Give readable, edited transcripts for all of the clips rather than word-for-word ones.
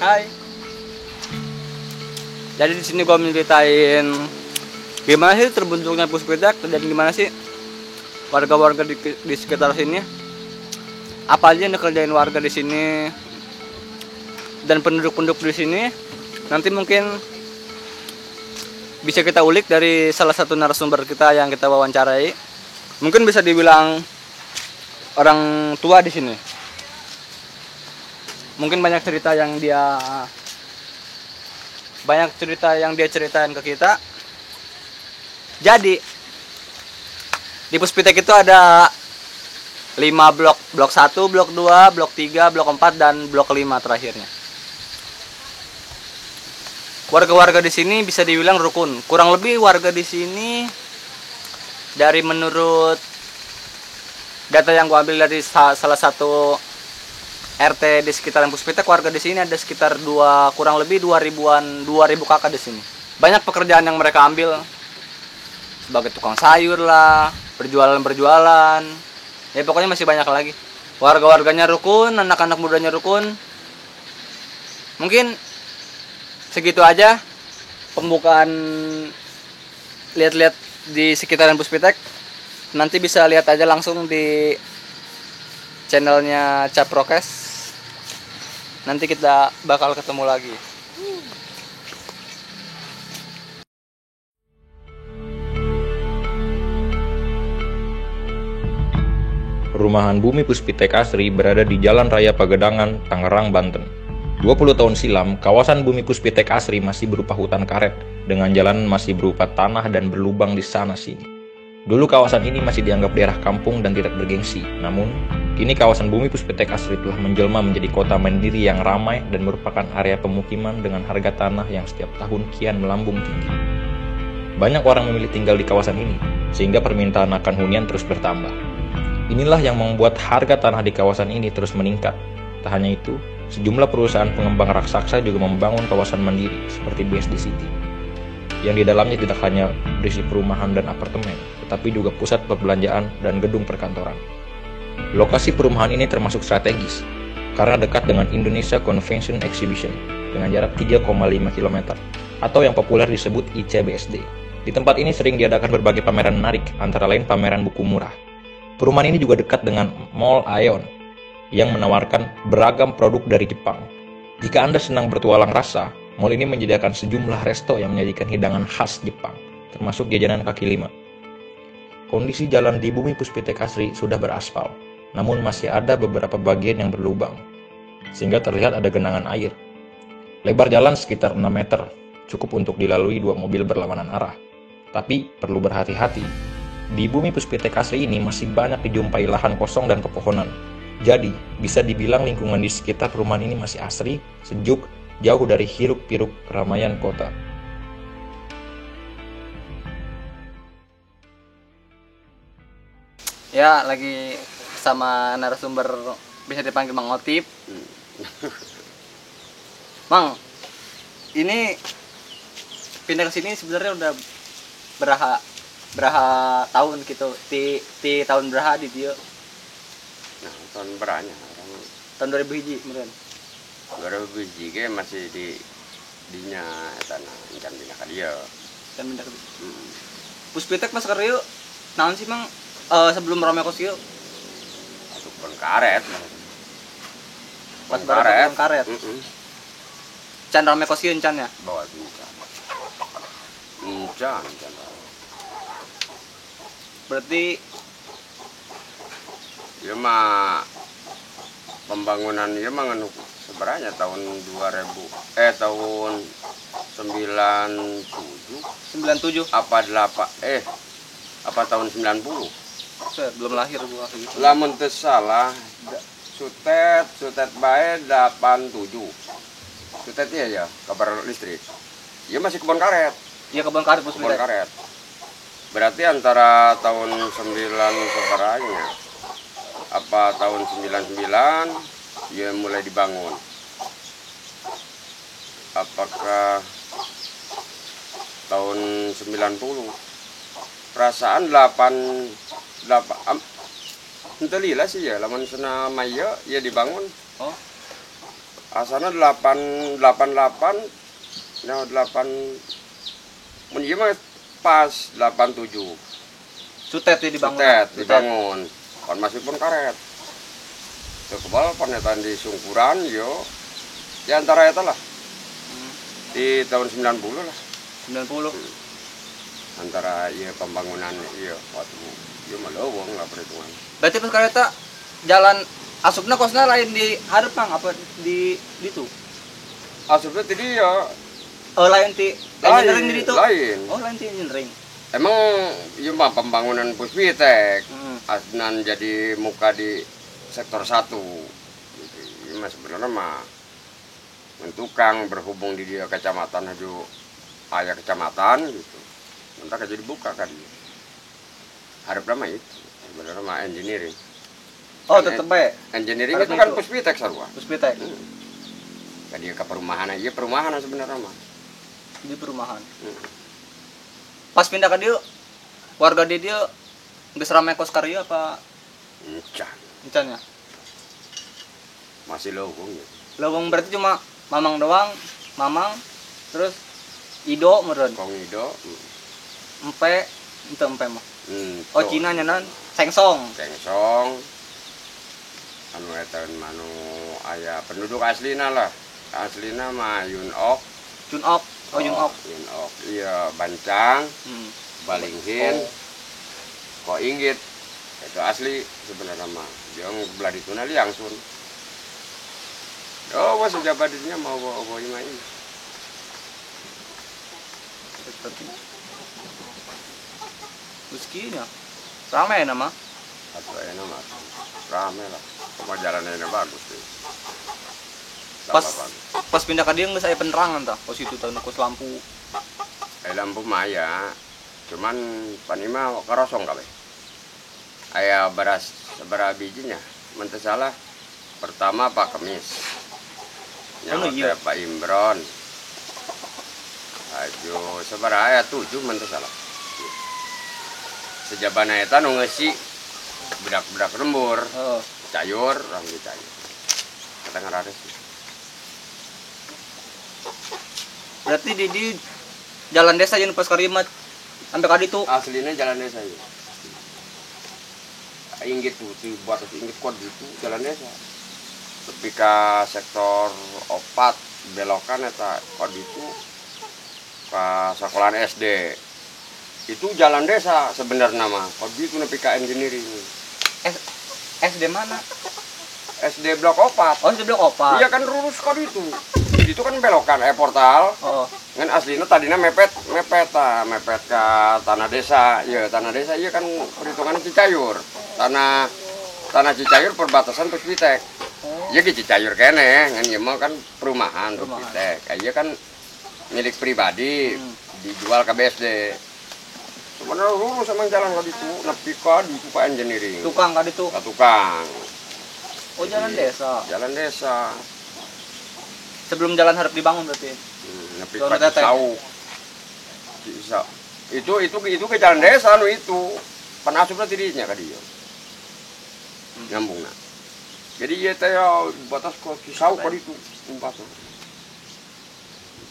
Hai. Jadi di sini gua menceritain gimana sih terbentuknya Puspitek dan gimana sih warga-warga di sekitar sini. Apa aja yang dikerjain warga di sini dan penduduk-penduduk di sini. Nanti mungkin bisa kita ulik dari salah satu narasumber kita yang kita wawancarai. Mungkin bisa dibilang orang tua di sini. Mungkin banyak cerita yang dia ceritain ke kita. Jadi di Puspitek itu ada 5 blok 1, blok 2, blok 3, blok 4 dan blok 5 terakhirnya. Warga-warga di sini bisa dibilang rukun. Kurang lebih warga di sini dari menurut data yang gua ambil dari salah satu RT di sekitaran Puspitek, warga di sini ada sekitar kurang lebih 2000 kakak di sini. Banyak pekerjaan yang mereka ambil sebagai tukang sayur lah, berjualan. Ya pokoknya masih banyak lagi. Warga-warganya rukun, anak-anak mudanya rukun. Mungkin segitu aja pembukaan lihat-lihat di sekitaran Puspitek. Nanti bisa lihat aja langsung di channelnya Caprokes. Nanti kita bakal ketemu lagi. Perumahan Bumi Puspitek Asri berada di Jalan Raya Pagedangan, Tangerang, Banten. 20 tahun silam, kawasan Bumi Puspitek Asri masih berupa hutan karet, dengan jalan masih berupa tanah dan berlubang di sana-sini. Dulu kawasan ini masih dianggap daerah kampung dan tidak bergengsi, namun kini kawasan Bumi Puspitek Asri telah menjelma menjadi kota mandiri yang ramai dan merupakan area pemukiman dengan harga tanah yang setiap tahun kian melambung tinggi. Banyak orang memilih tinggal di kawasan ini, sehingga permintaan akan hunian terus bertambah. Inilah yang membuat harga tanah di kawasan ini terus meningkat. Tak hanya itu, sejumlah perusahaan pengembang raksasa juga membangun kawasan mandiri seperti BSD City, yang di dalamnya tidak hanya berisi perumahan dan apartemen, tetapi juga pusat perbelanjaan dan gedung perkantoran. Lokasi perumahan ini termasuk strategis, karena dekat dengan Indonesia Convention Exhibition dengan jarak 3,5 km, atau yang populer disebut ICBSD. Di tempat ini sering diadakan berbagai pameran menarik, antara lain pameran buku murah. Perumahan ini juga dekat dengan Mall Aeon, yang menawarkan beragam produk dari Jepang. Jika Anda senang bertualang rasa, mall ini menyediakan sejumlah resto yang menyajikan hidangan khas Jepang, termasuk jajanan kaki lima. Kondisi jalan di Bumi Puspitek Asri sudah beraspal, namun masih ada beberapa bagian yang berlubang, sehingga terlihat ada genangan air. Lebar jalan sekitar 6 meter, cukup untuk dilalui 2 mobil berlawanan arah. Tapi perlu berhati-hati, di Bumi Puspitek Asri ini masih banyak dijumpai lahan kosong dan pepohonan. Jadi, bisa dibilang lingkungan di sekitar perumahan ini masih asri, sejuk, jauh dari hiruk-pikuk keramaian kota. Ya, lagi sama narasumber bisa dipanggil Mang Otip. Mang, ini pindah ke sini sebenarnya udah beraha tahun gitu. Di tahun beraha di dia. Nah, tahun beranya orang Tahun 2001 kemudian. 2001 ge masih di dinya tanah encan pindah ka dieu. Dan pindah ke Puspitek mas kareu naon sih Mang sebelum rame kos ieu? Tukang karet. Pas bareng karet. Can rame kos ieu encan ya? Bawa encan. Encan. Berarti Ya mah pembangunan ya mah nganu sebenarnya tahun 2000 tahun 97 apa tahun 90 belum lahir gua gitu. lamun teu salah sutet bae 87 sutetnya ya kabar listrik ya masih kebun karet Puspitek. Berarti antara tahun 9 sebenarnya apa tahun 99 ya mulai dibangun. Apakah tahun 90? Perasaan 8 entah lila sih ya, lamun sana maya ya dibangun. Oh. Asalnya 888, nah 8 menjadi pas 87. Sutet ya dibangun. Sutet dibangun. Kan masih pun karet. Kebal pernyataan di Sungkuran yo. Di antara itu lah. Di tahun 90 lah. 90. Antara iya pembangunan iya waktu iya melowong lah perhitungan. Berarti pas kereta jalan asupna kosna lain di Harpang apa di itu? Asupnya tadi ya Oh lain di engineering di itu. Lain. Oh lain di engineering. Emang iya mah pembangunan Puspitek. Hmm. Asnan jadi muka di sektor 1. Gitu. Iya mah sebenarnya mah tukang berhubung di dia kecamatan aja ayah kecamatan gitu. Entah jadi buka kan dia. Harap lama itu sebenarnya mah engineering. Oh Kan tetep baik. engineering Harap itu kan itu. Puspitek sarua. Puspitek Kan dia ke perumahan aja perumahan sebenarnya mah. di perumahan. Hmm. Pas pindah ke dia warga di dia geus rame kos karya apa Encan. encannya? Masih lowong gitu. Lawang berarti cuma Mamang doang, Mamang terus Ido meureun. Kong Ido. Empe ente empe mah. Oh tuh. Cina nyanan Sengsong. Tengsong. Anu eta manu aya penduduk aslina lah. Aslina mah Yunok. Junok. Oh Junok. Yunok. Iya, Bancang, Hmm. Balinghin. Kok Inggit. Itu asli sebenarnya mah. Jeung belah dituna liangsun. Oh, wah sejabadinya mau bawa main. Meskinya ramai nama. Atau enak mah. Rame lah. Cuma jalannya bagus sih. Pas Tambah bagus. pas pindah ke dia nggak saya penerangan tah. Pos itu tahun kos lampu. Lampu maya. Cuman panima karosong kabeh. Aya beras sabaraha bijinya. Mun teu salah pertama Pak Kemis. Oh, iya. Pak Imron. Ajo sabaraha aya 7 mun teu salah. Sejabana eta nu ngeusi budak-budak lembur, Oh. cayur, orang di cayur. Kata ngarares. Berarti di jalan desa yang pas karimat sampai kadi tuh. Aslinya jalan desa ya. Inggit tuh, batas Inggit kod itu jalan desa. Tapi ke sektor opat belokan eta kod itu ke sekolahan SD. Itu jalan desa sebenarnya mah. Kod itu nepi ka engineering. SD mana? SD Blok 4. Oh, di blok opat. Iya kan lurus kod itu. Itu kan belokan portal. Oh. Kan aslinya tadinya mepet ke tanah desa. Ya tanah desa iya kan perhitungan Cicayur. Tanah Cicayur perbatasan Puspitek. Iya ke Cicayur kene, kan ieu mah kan perumahan Puspitek. Iya kan milik pribadi, dijual ke BSD. Sebenarnya lurus emang jalan ke ditu, nepi ka di Pak Engineering. Tukang kadi tuh. Ka tukang. Oh, jalan desa. Jalan desa. Sebelum jalan harap dibangun berarti. Nepi Jalan ka teteh. Cisau. Cisau. Itu ke jalan desa nu itu. Panasupna tidinya ka dieu. Nyambungna. Jadi ieu teh batas ke Cisau ka ditu umpasna.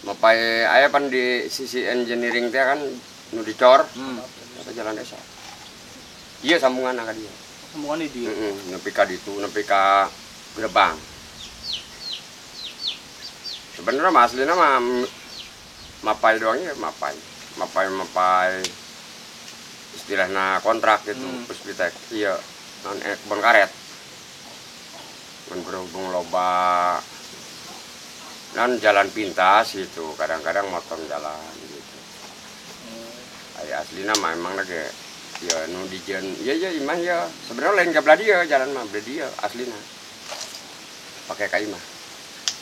Mapai aya pan di sisi engineering teh kan nu dicor. Eta jalan desa. Iya sambunganna ka dieu. Sambungan di dia. Nepi ka ditu, nepi ka gerbang. Sebenarnya mah aslinya mah mapai doang ya mapai istilahnya kontrak gitu Puspitek iya non kebun karet berhubung loba non jalan pintas gitu kadang-kadang motong jalan gitu ayah aslinya mah emang lagi ya nu dijen iya imah ya sebenarnya lain ke belah dia jalan mah belah dia aslinya pakai kayu mah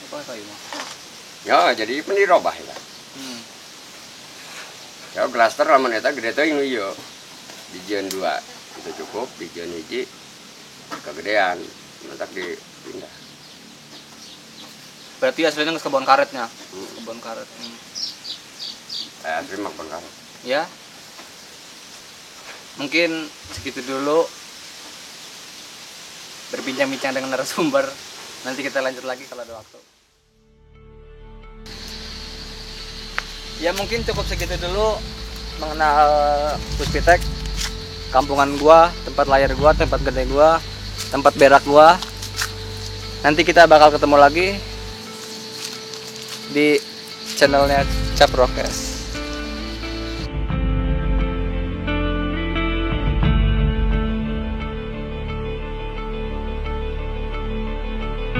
Apa kayu mah? ya jadi pendirobah ya ya klaster lamun eta gede teuing ieu dijeun 2 itu cukup dijeun hiji kegedean mentak dipindah Berarti aslinya nggak kebun karetnya. Kebun karet. asli mah bengkar Ya. Mungkin segitu dulu berbincang-bincang dengan narasumber. Nanti kita lanjut lagi kalau ada waktu. Ya mungkin cukup segitu dulu mengenal Puspitek, kampungan gua, tempat layar gua, tempat gede gua, tempat berak gua. Nanti kita bakal ketemu lagi di channelnya Caprokes.